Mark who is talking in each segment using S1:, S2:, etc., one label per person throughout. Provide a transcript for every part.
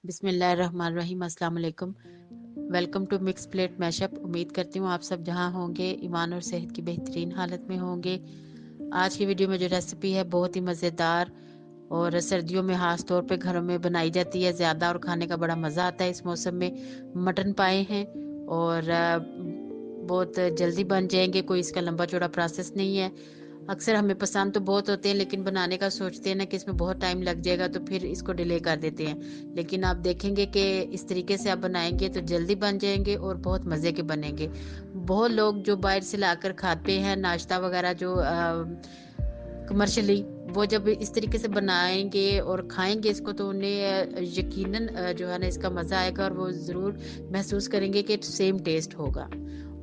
S1: बिस्मिल्लाहिर्रहमानिर्रहीम, अस्सलाम वालेकुम। Welcome to Mix Plate Mashup. उम्मीद करती हूँ आप सब जहाँ होंगे ईमान और सेहत की बेहतरीन हालत में होंगे। आज की वीडियो में जो रेसिपी है बहुत ही मज़ेदार और सर्दियों में खास तौर पे घरों में बनाई जाती है ज़्यादा और खाने का बड़ा मज़ा आता है इस मौसम में। मटन पाए हैं और बहुत जल्दी बन जाएंगे, कोई इसका लंबा चौड़ा प्रोसेस नहीं है। अक्सर हमें पसंद तो बहुत होते हैं लेकिन बनाने का सोचते हैं ना कि इसमें बहुत टाइम लग जाएगा तो फिर इसको डिले कर देते हैं। लेकिन आप देखेंगे कि इस तरीके से आप बनाएंगे तो जल्दी बन जाएंगे और बहुत मज़े के बनेंगे। बहुत लोग जो बाहर से लाकर खाते हैं नाश्ता वगैरह जो कमर्शियली, वो जब इस तरीके से बनाएंगे और खाएंगे इसको तो उन्हें यकीनन जो है ना इसका मज़ा आएगा और वो ज़रूर महसूस करेंगे कि सेम टेस्ट होगा।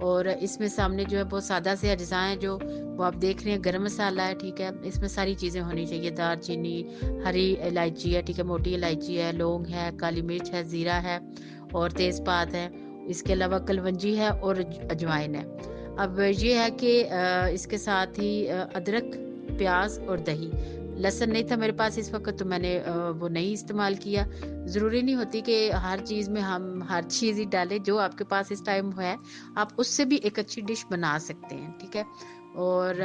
S1: और इसमें सामने जो है बहुत सादा से अज्जा हैं जो वो आप देख रहे हैं। गरम मसाला है, ठीक है, इसमें सारी चीज़ें होनी चाहिए। दालचीनी, हरी इलायची है, ठीक है, मोटी इलायची है, लौंग है, काली मिर्च है, ज़ीरा है और तेज़पात है। इसके अलावा कलवंजी है और अजवाइन है। अब ये है कि इसके साथ ही अदरक, प्याज और दही। लहसुन नहीं था मेरे पास इस वक्त तो मैंने वो नहीं इस्तेमाल किया। ज़रूरी नहीं होती कि हर चीज़ में हम हर चीज़ ही डालें। जो आपके पास इस टाइम है आप उससे भी एक अच्छी डिश बना सकते हैं, ठीक है। और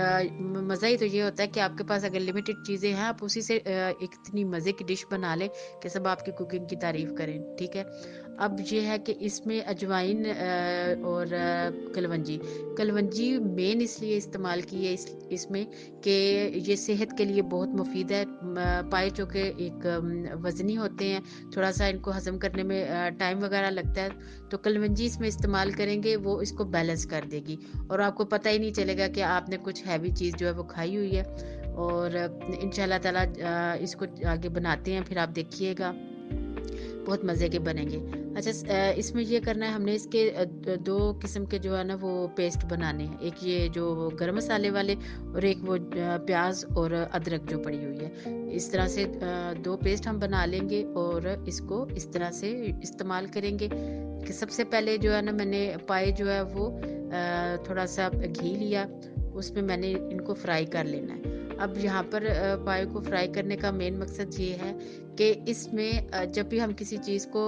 S1: मज़ा ही तो ये होता है कि आपके पास अगर लिमिटेड चीज़ें हैं आप उसी से एक इतनी मज़े की डिश बना लें कि सब आपकी कुकिंग की तारीफ़ करें, ठीक है। अब ये है कि इसमें अजवाइन और कलवंजी कलवंजी मेन इसलिए इस्तेमाल की है इसमें कि ये सेहत के लिए बहुत मुफीद है। पाए चूँकि एक वज़नी होते हैं, थोड़ा सा इनको हज़म करने में टाइम वगैरह लगता है, तो कलवंजी इसमें इस्तेमाल करेंगे वो इसको बैलेंस कर देगी और आपको पता ही नहीं चलेगा कि आपने कुछ हैवी चीज़ जो है वो खाई हुई है। और इंशाल्लाह ताला इसको आगे बनाते हैं, फिर आप देखिएगा बहुत मज़े के बनेंगे। अच्छा, इसमें ये करना है हमने, इसके 2 किस्म के जो है ना वो पेस्ट बनाने हैं। एक ये जो गरम मसाले वाले और एक वो प्याज और अदरक जो पड़ी हुई है। इस तरह से 2 पेस्ट हम बना लेंगे और इसको इस तरह से इस्तेमाल करेंगे कि सबसे पहले जो है ना मैंने पाए जो है वो थोड़ा सा घी लिया, उसमें मैंने इनको फ्राई कर लेना है। अब यहाँ पर पाए को फ्राई करने का मेन मकसद ये है कि इसमें जब भी हम किसी चीज़ को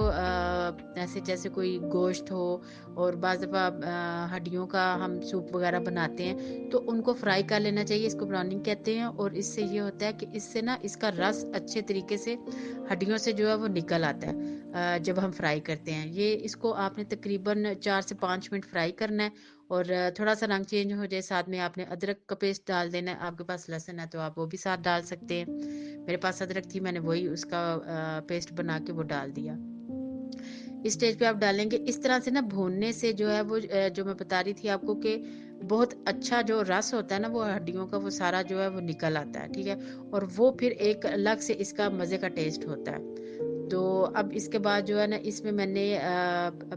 S1: ऐसे जैसे कोई गोश्त हो और बाज़ दफ़ा हड्डियों का हम सूप वगैरह बनाते हैं तो उनको फ्राई कर लेना चाहिए। इसको ब्राउनिंग कहते हैं और इससे ये होता है कि इससे ना इसका रस अच्छे तरीके से हड्डियों से जो है वो निकल आता है जब हम फ्राई करते हैं। ये इसको आपने तकरीबन 4 से 5 मिनट फ्राई करना है और थोड़ा सा रंग चेंज हो जाए साथ में आपने अदरक का पेस्ट डाल देना है। आपके पास लहसुन है तो आप वो भी साथ डाल सकते हैं। मेरे पास अदरक थी, मैंने वही उसका पेस्ट बना के वो डाल दिया। इस स्टेज पे आप डालेंगे इस तरह से ना भूनने से जो है वो जो मैं बता रही थी आपको कि बहुत अच्छा जो रस होता है ना वो हड्डियों का वो सारा जो है वो निकल आता है, ठीक है। और वो फिर एक अलग से इसका मज़े का टेस्ट होता है। तो अब इसके बाद जो है ना इसमें मैंने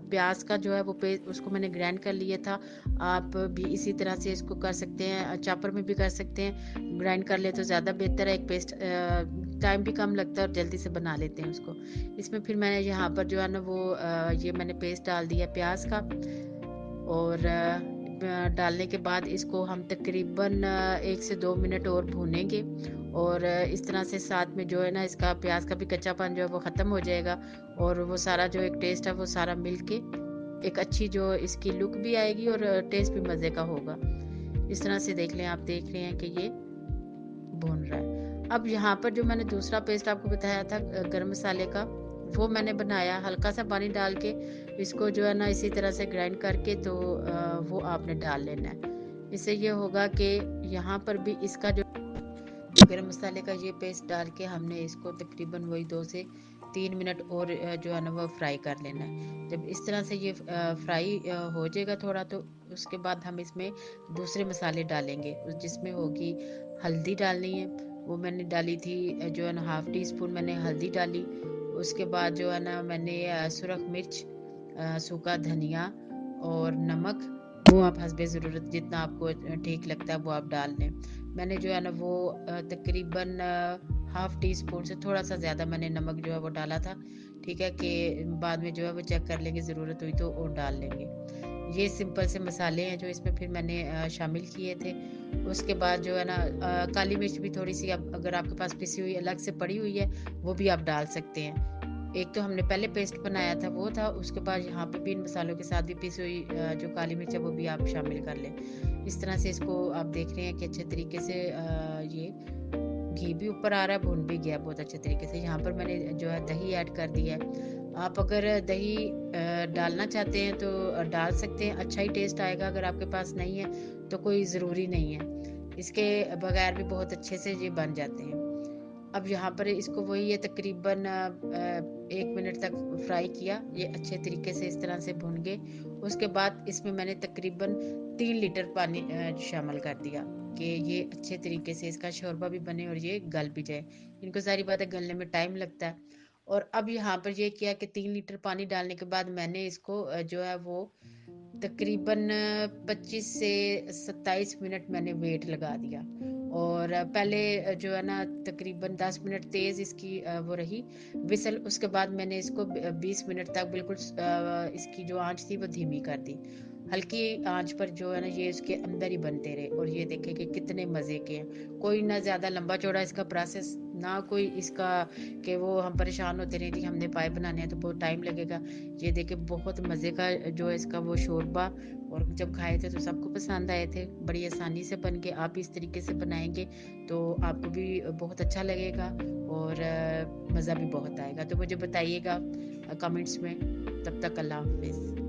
S1: प्याज का जो है वो पेस्ट उसको मैंने ग्राइंड कर लिया था। आप भी इसी तरह से इसको कर सकते हैं, चॉपर में भी कर सकते हैं। ग्राइंड कर ले तो ज़्यादा बेहतर है, एक पेस्ट टाइम भी कम लगता है और जल्दी से बना लेते हैं उसको। इसमें फिर मैंने यहाँ पर जो है ना वो ये मैंने पेस्ट डाल दिया प्याज का और डालने के बाद इसको हम तकरीबन 1 से 2 मिनट और भूनेंगे और इस तरह से साथ में जो है ना इसका प्याज का भी कच्चापन जो है वो ख़त्म हो जाएगा और वो सारा जो एक टेस्ट है वो सारा मिल के एक अच्छी जो इसकी लुक भी आएगी और टेस्ट भी मज़े का होगा। इस तरह से देख लें, आप देख रहे हैं कि ये भून रहा है। अब यहाँ पर जो मैंने दूसरा पेस्ट आपको बताया था गरम मसाले का, वो मैंने बनाया हल्का सा पानी डाल के। इसको जो है ना इसी तरह से ग्राइंड करके तो वो आपने डाल लेना है। इससे ये होगा कि यहाँ पर भी इसका जो गरम मसाले का ये पेस्ट डाल के हमने इसको तकरीबन वही 2 से 3 मिनट और जो है ना वो फ्राई कर लेना है। जब इस तरह से ये फ्राई हो जाएगा थोड़ा तो उसके बाद हम इसमें दूसरे मसाले डालेंगे जिसमें होगी हल्दी डालनी है। वो मैंने डाली थी जो है ना हाफ टी स्पून मैंने हल्दी डाली। उसके बाद जो है ना मैंने सुरख मिर्च, सूखा धनिया और नमक, वो आप हस्बे ज़रूरत जितना आपको ठीक लगता है वो आप डाल लें। मैंने जो है ना वो तकरीबन हाफ टी स्पून से थोड़ा सा ज़्यादा मैंने नमक जो है वो डाला था, ठीक है, कि बाद में जो है वो चेक कर लेंगे, ज़रूरत हुई तो और डाल लेंगे। ये सिंपल से मसाले हैं जो इसमें फिर मैंने शामिल किए थे। उसके बाद जो है ना काली मिर्च भी थोड़ी सी, अब अगर आपके पास पिसी हुई अलग से पड़ी हुई है वो भी आप डाल सकते हैं। एक तो हमने पहले पेस्ट बनाया था वो था, उसके बाद यहाँ पे भी इन मसालों के साथ भी पिसी हुई जो काली मिर्च है वो भी आप शामिल कर लें। इस तरह से इसको आप देख रहे हैं कि अच्छे तरीके से ये घी भी ऊपर आ रहा है, भुन भी गया बहुत अच्छे तरीके से। यहाँ पर मैंने जो है दही ऐड कर दिया है। आप अगर दही डालना चाहते हैं तो डाल सकते हैं, अच्छा ही टेस्ट आएगा। अगर आपके पास नहीं है तो कोई ज़रूरी नहीं है। इसके बगैर भी बहुत अच्छे से ये बन जाते हैं। अब यहाँ पर इसको वही है तकरीबन 1 मिनट तक फ्राई किया, ये अच्छे तरीके से इस तरह से भुन गए। उसके बाद इसमें मैंने तकरीबन 3 लीटर पानी शामिल कर दिया कि ये अच्छे तरीके से इसका शोरबा भी बने और ये गल भी जाए। इनको सारी बातें गलने में टाइम लगता है। और अब यहाँ पर ये किया कि 3 लीटर पानी डालने के बाद मैंने इसको जो है वो तकरीबन 25 से 27 मिनट मैंने वेट लगा दिया। और पहले जो है ना तकरीबन 10 मिनट तेज़ इसकी वो रही विसल। उसके बाद मैंने इसको 20 मिनट तक बिल्कुल इसकी जो आँच थी वो धीमी कर दी। हल्की आँच पर जो है ना ये इसके अंदर ही बनते रहे और ये देखें कि कितने मज़े के हैं। कोई ना ज़्यादा लंबा चौड़ा इसका प्रोसेस, ना कोई इसका कि वो हम परेशान होते रहे कि हमने पाए बनाने हैं तो बहुत टाइम लगेगा। ये देखें बहुत मज़े का जो है इसका वो शोरबा, और जब खाए थे तो सबको पसंद आए थे। बड़ी आसानी से बन के आप इस तरीके से बनाएँगे तो आपको भी बहुत अच्छा लगेगा और मज़ा भी बहुत आएगा। तो मुझे बताइएगा कमेंट्स में। तब तक अल्लाह हाफ़िज़।